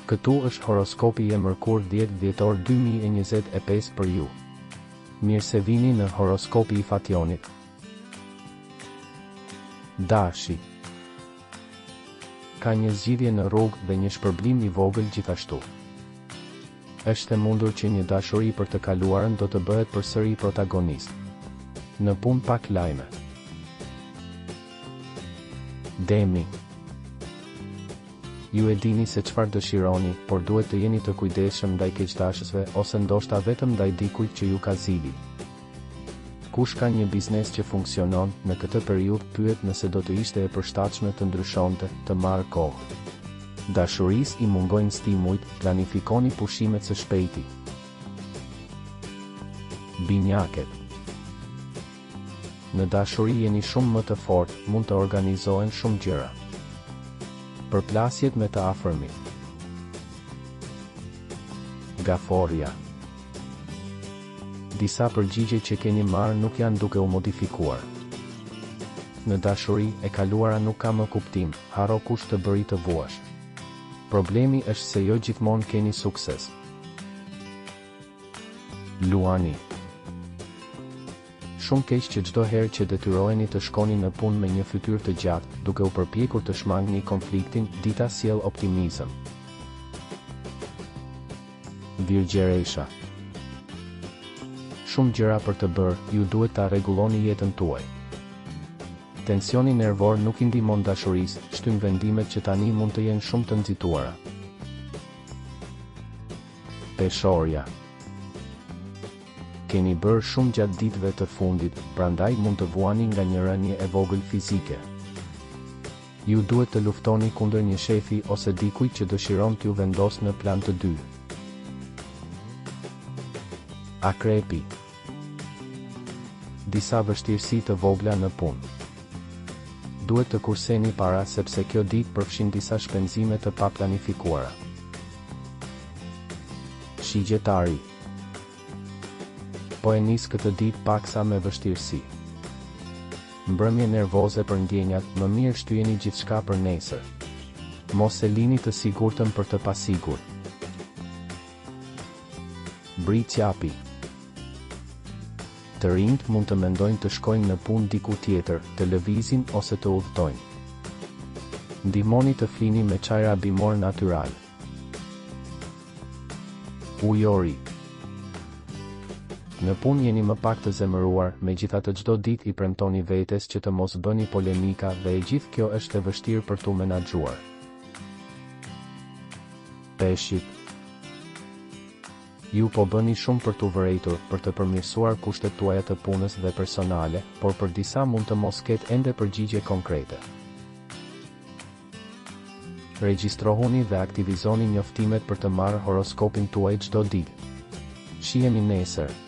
Këtu është horoskopi i mërkur 10 dhjetor 2025 për ju. Mirë se vini në horoskopi i Fationit. Dashi. Ka një zgjidhje në rrugë dhe një shpërblim i vogël gjithashtu. Është e mundur që një dashuri për të kaluarën do të bëhet përsëri protagonist. Në punë pak lajme. Demi. Ju e dini se çfarë dëshironi, por duhet të jeni të kujdesshëm ndaj keqdashësve ose ndoshta vetëm ndaj dikujt që ju ka zili. Kush ka një biznes që funksionon, në këtë periudhë pyet nëse do të ishte e përshtatshme të ndryshonte, të marrë kohë. Dashurisë i mungojnë stimujt, planifikoni pushimet së shpejti. Binjaket. Në dashuri jeni shumë më të fortë, mund të organizohen shumë gjëra. Përplasjet me të afërmit. Gaforia. Disa përgjigje që keni marrë nuk janë duke u modifikuar. Në dashuri, e kaluara nuk ka më kuptim, haro kush të bëri të vuash. Problemi është se jo gjithmonë keni sukses. Luani. Shumë keq që çdo herë që detyroheni të shkoni në punë me një fytyrë të gjatë, duke u përpjekur të shmangni konfliktin, dita sjell optimizëm. Virgjeresha. Shumë gjëra për të bërë, ju duhet ta rregulloni jetën tuaj. Tensioni nervor nuk i ndihmon dashurisë, shtyn vendimet që tani mund të jenë shumë të nxituara. Peshorja. Keni bërë shumë gjatë ditëve të fundit, prandaj mund të vuani nga një rënje e vogël fizike. Ju duhet të luftoni kundër një shefi ose dikujt që dëshiron t'ju vendos në plan të dy. Akrepi. Disa vështirësi të vogla në punë. Duhet të kurseni para sepse kjo ditë përfshin disa shpenzime të paplanifikuara. Shigjetari. Po e nis këtë ditë paksa me vështirësi. Mbrëmje nervoze për ndjenjat, më mirë shtyjeni gjithçka për nesër. Mos e lini të sigurtën për të pasigur. Britsjapi. Të rinjt mund të mendojnë të shkojnë në punë diku tjetër, të lëvizin ose të udhtojnë. Ndihmoni të flini me çajra bimor natyral. Ujori. Në punë jeni më pak të zemëruar, megjithatë çdo ditë i premtoni vetes që të mos bëni polemika dhe e gjithë kjo është e vështirë për t'u menaxhuar. Peshqit. Ju po bëni shumë për t'u vërejtur, për të përmirësuar kushtet tuaja të punës dhe personale, por për disa mund të mos ketë ende përgjigje konkrete. Regjistrohuni dhe aktivizoni njoftimet për të marrë horoskopin tuaj çdo ditë. Shihemi nesër.